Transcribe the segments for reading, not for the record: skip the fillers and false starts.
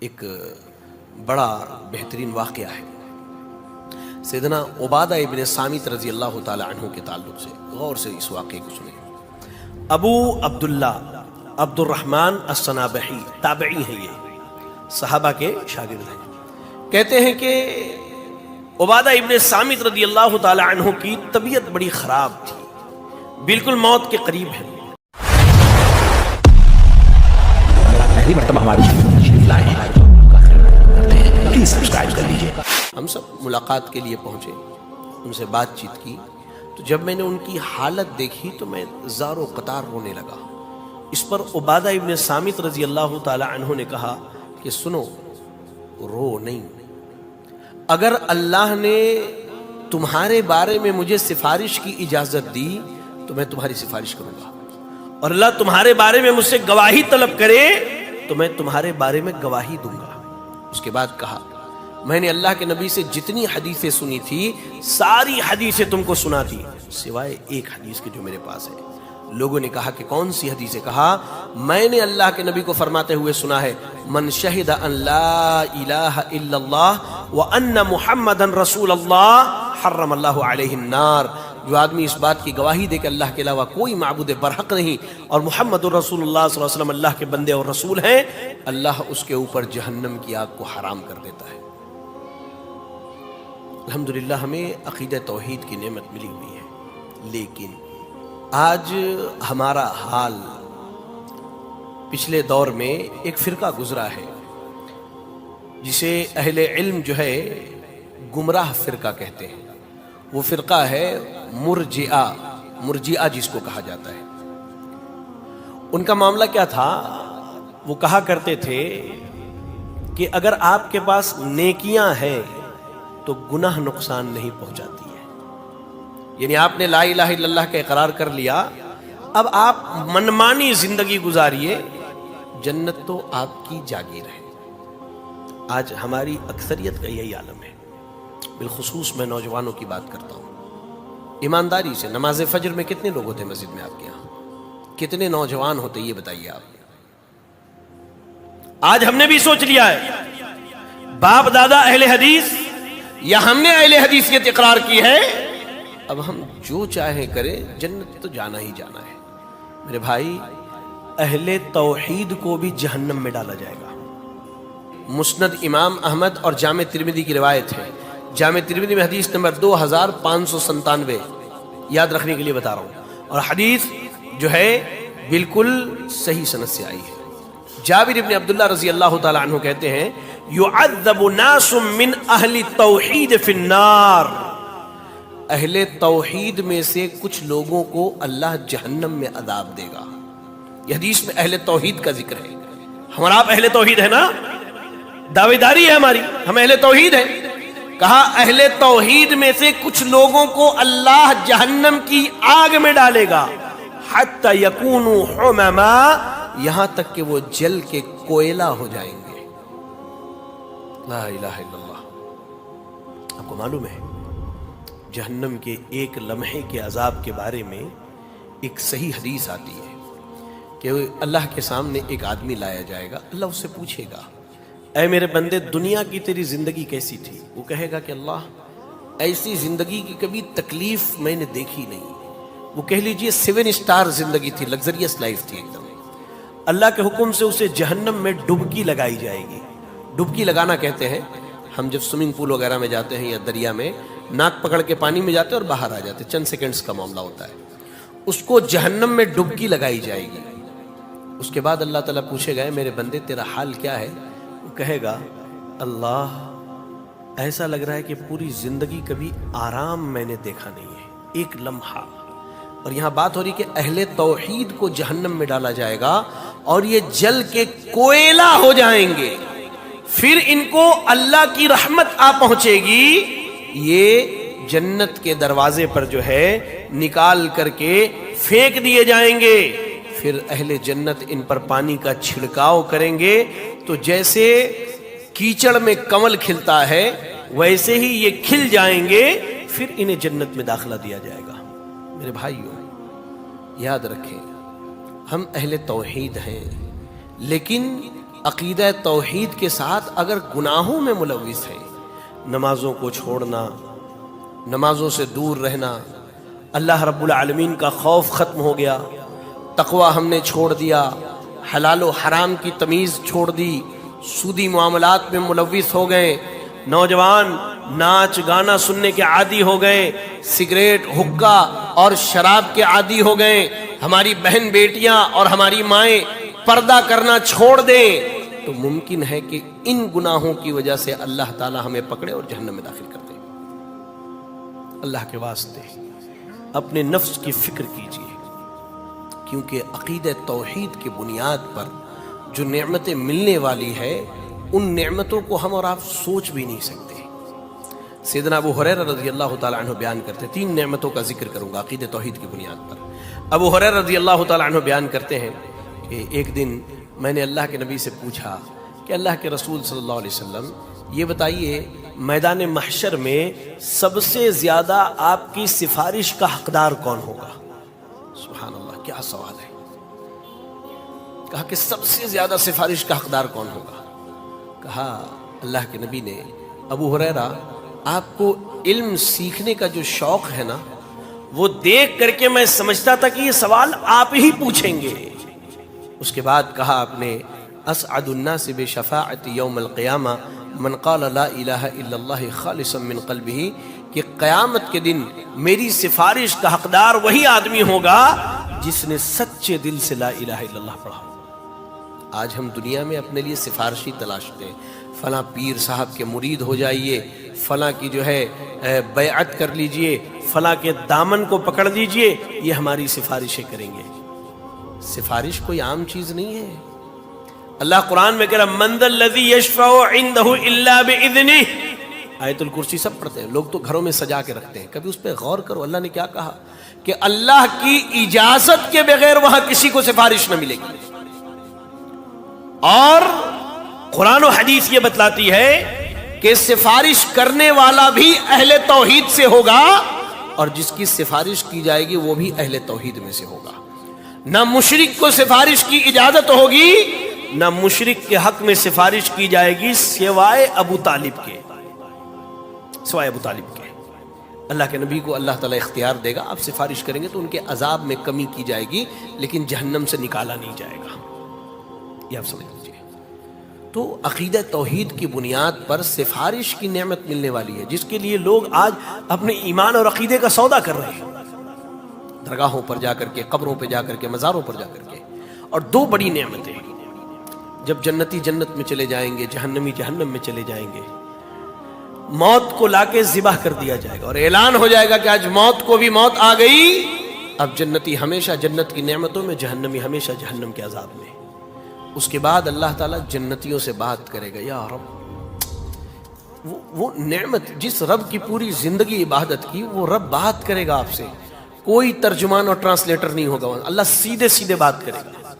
ایک بڑا بہترین واقعہ ہے سیدنا عبادہ ابن صامت رضی اللہ تعالی عنہ کے تعلق سے. غور سے اس واقعے کو سنیں. ابو عبداللہ عبد الرحمن الصنابحی تابعی ہیں، یہ صحابہ کے شاگرد ہیں. کہتے ہیں کہ عبادہ ابن صامت رضی اللہ تعالی عنہ کی طبیعت بڑی خراب تھی، بالکل موت کے قریب ہے. ہم سب ملاقات کے لیے پہنچے، ان سے بات چیت کی، تو جب میں نے ان کی حالت دیکھی تو میں زار و قطار رونے لگا. اس پر عبادہ ابن صامت رضی اللہ تعالی عنہ نے کہا کہ سنو، رو نہیں. اگر اللہ نے تمہارے بارے میں مجھے سفارش کی اجازت دی تو میں تمہاری سفارش کروں گا، اور اللہ تمہارے بارے میں مجھ سے گواہی طلب کرے تو میں تمہارے بارے میں گواہی دوں گا. اس کے بعد کہا، میں نے اللہ کے نبی سے جتنی حدیثیں سنی تھی ساری حدیثیں تم کو سنا دی سوائے ایک حدیث کے جو میرے پاس ہے. لوگوں نے کہا کہ کون سی حدیث ہے؟ کہا، میں نے اللہ کے نبی کو فرماتے ہوئے سنا ہے، من شہد ان لا الہ الا اللہ وان محمدا رسول اللہ حرم اللہ علیہ النار. جو آدمی اس بات کی گواہی دے کہ اللہ کے علاوہ کوئی معبود برحق نہیں اور محمد الرسول اللہ صلی اللہ علیہ وسلم اللہ کے بندے اور رسول ہیں، اللہ اس کے اوپر جہنم کی آگ کو حرام کر دیتا ہے. الحمدللہ ہمیں عقیدہ توحید کی نعمت ملی ہوئی ہے، لیکن آج ہمارا حال، پچھلے دور میں ایک فرقہ گزرا ہے جسے اہل علم جو ہے گمراہ فرقہ کہتے ہیں. وہ فرقہ ہے مرجئہ جس کو کہا جاتا ہے. ان کا معاملہ کیا تھا؟ وہ کہا کرتے تھے کہ اگر آپ کے پاس نیکیاں ہیں تو گناہ نقصان نہیں پہنچاتی ہے. یعنی آپ نے لا الہ الا اللہ کا اقرار کر لیا، اب آپ منمانی زندگی گزاریے، جنت تو آپ کی جاگیر ہے. آج ہماری اکثریت کا یہی عالم ہے. بالخصوص میں نوجوانوں کی بات کرتا ہوں. ایمانداری سے نماز فجر میں کتنے لوگ ہوتے ہیں مسجد میں آپ کے یہاں؟ کتنے نوجوان ہوتے یہ بتائیے آپ. آج ہم نے بھی سوچ لیا ہے، باپ دادا اہل حدیث یا ہم نے اہل حدیثیت اقرار کی ہے، اب ہم جو چاہیں کریں، جنت تو جانا ہی جانا ہے. میرے بھائی، اہل توحید کو بھی جہنم میں ڈالا جائے گا. مسند امام احمد اور جامع ترمذی کی روایت ہے. جامع ترمذی میں حدیث نمبر 2597 یاد رکھنے کے لیے بتا رہا ہوں، اور حدیث جو ہے بالکل صحیح سند سے آئی ہے. جابر ابن عبداللہ رضی اللہ تعالی عنہ کہتے ہیں، یعذب ناس من اہل توحید فی النار. اہل توحید میں سے کچھ لوگوں کو اللہ جہنم میں عذاب دے گا. یہ حدیث میں اہل توحید کا ذکر ہے. ہمارا آپ اہل توحید ہے نا، دعوے داری ہے ہماری، ہم اہل توحید ہیں. کہا اہل توحید میں سے کچھ لوگوں کو اللہ جہنم کی آگ میں ڈالے گا، حتی یکونوا حمما، یہاں تک کہ وہ جل کے کوئلہ ہو جائیں گے. لا الہ الا اللہ. آپ کو معلوم ہے جہنم کے ایک لمحے کے عذاب کے بارے میں ایک صحیح حدیث آتی ہے کہ اللہ کے سامنے ایک آدمی لایا جائے گا. اللہ اس سے پوچھے گا، اے میرے بندے، دنیا کی تیری زندگی کیسی تھی؟ وہ کہے گا کہ اللہ، ایسی زندگی کی کبھی تکلیف میں نے دیکھی نہیں. وہ کہہ لیجئے 7 اسٹار زندگی تھی، لگزریس لائف تھی ایک دم. اللہ کے حکم سے اسے جہنم میں ڈبکی لگائی جائے گی. ڈبکی لگانا کہتے ہیں ہم جب سوئمنگ پول وغیرہ میں جاتے ہیں یا دریا میں، ناک پکڑ کے پانی میں جاتے ہیں اور باہر آ جاتے ہیں، چند سیکنڈز کا معاملہ ہوتا ہے. اس کو جہنم میں ڈبکی لگائی جائے گی. اس کے بعد اللہ تعالیٰ پوچھے گا، میرے بندے تیرا حال کیا ہے؟ وہ کہے گا، اللہ، ایسا لگ رہا ہے کہ پوری زندگی کبھی آرام میں نے دیکھا نہیں ہے، ایک لمحہ. اور یہاں بات ہو رہی کہ اہل توحید کو جہنم میں ڈالا جائے گا اور یہ جل کے کوئلہ ہو جائیں گے. پھر ان کو اللہ کی رحمت آ پہنچے گی، یہ جنت کے دروازے پر جو ہے نکال کر کے پھینک دیے جائیں گے. پھر اہل جنت ان پر پانی کا چھڑکاؤ کریں گے تو جیسے کیچڑ میں کمل کھلتا ہے ویسے ہی یہ کھل جائیں گے. پھر انہیں جنت میں داخلہ دیا جائے گا. میرے بھائیوں، یاد رکھیں، ہم اہل توحید ہیں، لیکن عقیدہ توحید کے ساتھ اگر گناہوں میں ملوث ہیں، نمازوں کو چھوڑنا، نمازوں سے دور رہنا، اللہ رب العالمین کا خوف ختم ہو گیا، تقوی ہم نے چھوڑ دیا، حلال و حرام کی تمیز چھوڑ دی، سودی معاملات میں ملوث ہو گئے، نوجوان ناچ گانا سننے کے عادی ہو گئے، سگریٹ حقہ اور شراب کے عادی ہو گئے، ہماری بہن بیٹیاں اور ہماری مائیں پردہ کرنا چھوڑ دیں، تو ممکن ہے کہ ان گناہوں کی وجہ سے اللہ تعالی ہمیں پکڑے اور جہنم میں داخل کر دے۔ اللہ کے واسطے اپنے نفس کی فکر کیجیے، کیونکہ عقیدہ توحید کی بنیاد پر جو نعمتیں ملنے والی ہے ان نعمتوں کو ہم اور آپ سوچ بھی نہیں سکتے۔ سیدنا ابو ہریرہ رضی اللہ تعالیٰ عنہ بیان کرتے، 3 نعمتوں کا ذکر کروں گا عقیدہ توحید کی بنیاد پر۔ ابو ہریرہ رضی اللہ تعالیٰ عنہ بیان کرتے ہیں کہ ایک دن میں نے اللہ کے نبی سے پوچھا کہ اللہ کے رسول صلی اللہ علیہ وسلم یہ بتائیے میدان محشر میں سب سے زیادہ آپ کی سفارش کا حقدار کون ہوگا؟ سبحان اللہ، کیا سوال ہے! کہا کہ سب سے زیادہ سفارش کا حقدار کون ہوگا؟ کہا اللہ کے نبی نے، ابو ہریرہ آپ کو علم سیکھنے کا جو شوق ہے نا، وہ دیکھ کر کے میں سمجھتا تھا کہ یہ سوال آپ ہی پوچھیں گے۔ اس کے بعد کہا آپ نے، اسعد الناس بشفاعت یوم القیامہ من قال لا الہ الا اللہ خالصا من قلبہ، کہ قیامت کے دن میری سفارش کا حقدار وہی آدمی ہوگا جس نے سچے دل سے لا الہ الا اللہ پڑھا۔ آج ہم دنیا میں اپنے لیے سفارشی تلاشتے ہیں، فلاں پیر صاحب کے مرید ہو جائیے، فلاں کی جو ہے بیعت کر لیجئے، فلاں کے دامن کو پکڑ لیجئے، یہ ہماری سفارشیں کریں گے۔ سفارش کوئی عام چیز نہیں ہے۔ اللہ قرآن میں کہہ رہا من ذا الذی یشفع عندہ الا باذنہ، آیت الکرسی سب پڑھتے ہیں، لوگ تو گھروں میں سجا کے رکھتے ہیں، کبھی اس پہ غور کرو اللہ نے کیا کہا کہ اللہ کی اجازت کے بغیر وہاں کسی کو سفارش نہ ملے گی۔ اور قرآن و حدیث یہ بتلاتی ہے کہ سفارش کرنے والا بھی اہل توحید سے ہوگا، اور جس کی سفارش کی جائے گی وہ بھی اہل توحید میں سے ہوگا۔ نہ مشرک کو سفارش کی اجازت ہوگی، نہ مشرک کے حق میں سفارش کی جائے گی سوائے ابو طالب کے، سوائے ابو طالب کے۔ اللہ کے نبی کو اللہ تعالیٰ اختیار دے گا، آپ سفارش کریں گے تو ان کے عذاب میں کمی کی جائے گی، لیکن جہنم سے نکالا نہیں جائے گا، یہ آپ سمجھ لیجیے۔ تو عقیدہ توحید کی بنیاد پر سفارش کی نعمت ملنے والی ہے، جس کے لیے لوگ آج اپنے ایمان اور عقیدے کا سودا کر رہے ہیں، درگاہوں پر جا کر کے، قبروں پہ جا کر کے، مزاروں پر جا کر کے۔ اور 2 بڑی نعمتیں، جب جنتی جنت میں چلے جائیں گے، جہنمی جہنم میں چلے جائیں گے، موت کو لا کے ذبح کر دیا جائے گا اور اعلان ہو جائے گا کہ آج موت کو بھی موت آ گئی، اب جنتی ہمیشہ جنت کی نعمتوں میں، جہنمی ہمیشہ جہنم کے عذاب میں۔ اس کے بعد اللہ تعالیٰ جنتیوں سے بات کرے گا، یا رب، وہ نعمت جس رب کی پوری زندگی عبادت کی، وہ رب بات کرے گا آپ سے، کوئی ترجمان اور ٹرانسلیٹر نہیں ہوگا، اللہ سیدھے سیدھے بات کرے گا۔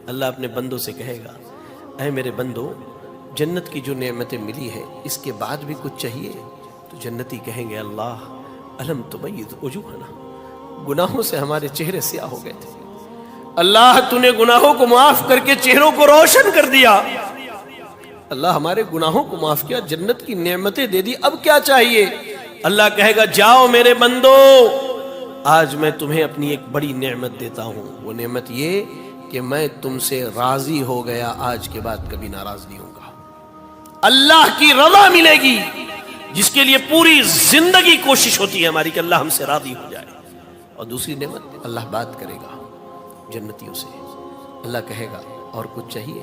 اللہ اپنے بندوں سے کہے گا، اے میرے بندو، جنت کی جو نعمتیں ملی ہے اس کے بعد بھی کچھ چاہیے؟ تو جنتی کہیں گے، اللہ الم تبیض وجوہنا، گناہوں سے ہمارے چہرے سیاہ ہو گئے تھے، اللہ تو نے گناہوں کو معاف کر کے چہروں کو روشن کر دیا، اللہ ہمارے گناہوں کو معاف کیا، جنت کی نعمتیں دے دی، اب کیا چاہیے؟ اللہ کہے گا، جاؤ میرے بندو، آج میں تمہیں اپنی ایک بڑی نعمت دیتا ہوں، وہ نعمت یہ کہ میں تم سے راضی ہو گیا، آج کے بعد کبھی ناراض نہیں ہوں گا۔ اللہ کی رضا ملے گی، جس کے لیے پوری زندگی کوشش ہوتی ہے ہماری کہ اللہ ہم سے راضی ہو جائے۔ اور دوسری نعمت، اللہ بات کرے گا جنتیوں سے، اللہ کہے گا اور کچھ چاہیے؟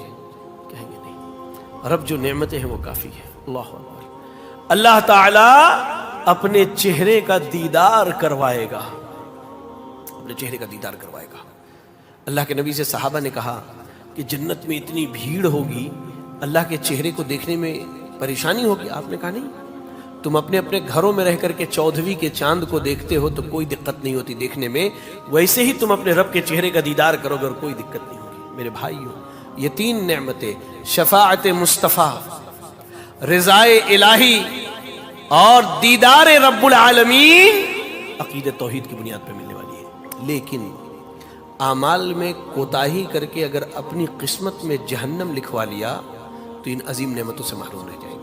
کہیں گے نہیں، رب جو نعمتیں ہیں وہ کافی ہے۔ اللہ اکبر۔ اللہ تعالی اپنے چہرے کا دیدار کروائے گا، اپنے چہرے کا دیدار کروائے گا۔ اللہ کے نبی سے صحابہ نے کہا کہ جنت میں اتنی بھیڑ ہوگی، اللہ کے چہرے کو دیکھنے میں پریشانی ہوگی؟ آپ نے کہا نہیں، تم اپنے اپنے گھروں میں رہ کر کے 14ویں کے چاند کو دیکھتے ہو تو کوئی دقت نہیں ہوتی دیکھنے میں، ویسے ہی تم اپنے رب کے چہرے کا دیدار کرو گے اور کوئی دقت نہیں ہوگی۔ میرے بھائیو، یہ 3 نعمتیں، شفاعت مصطفیٰ، رضائے الہی اور دیدار رب العالمین، عقیدہ توحید کی بنیاد پہ ملنے والی ہے۔ لیکن اعمال میں کوتاہی کر کے اگر اپنی قسمت میں جہنم لکھوا لیا تو ان عظیم نعمتوں سے محروم رہ جائے.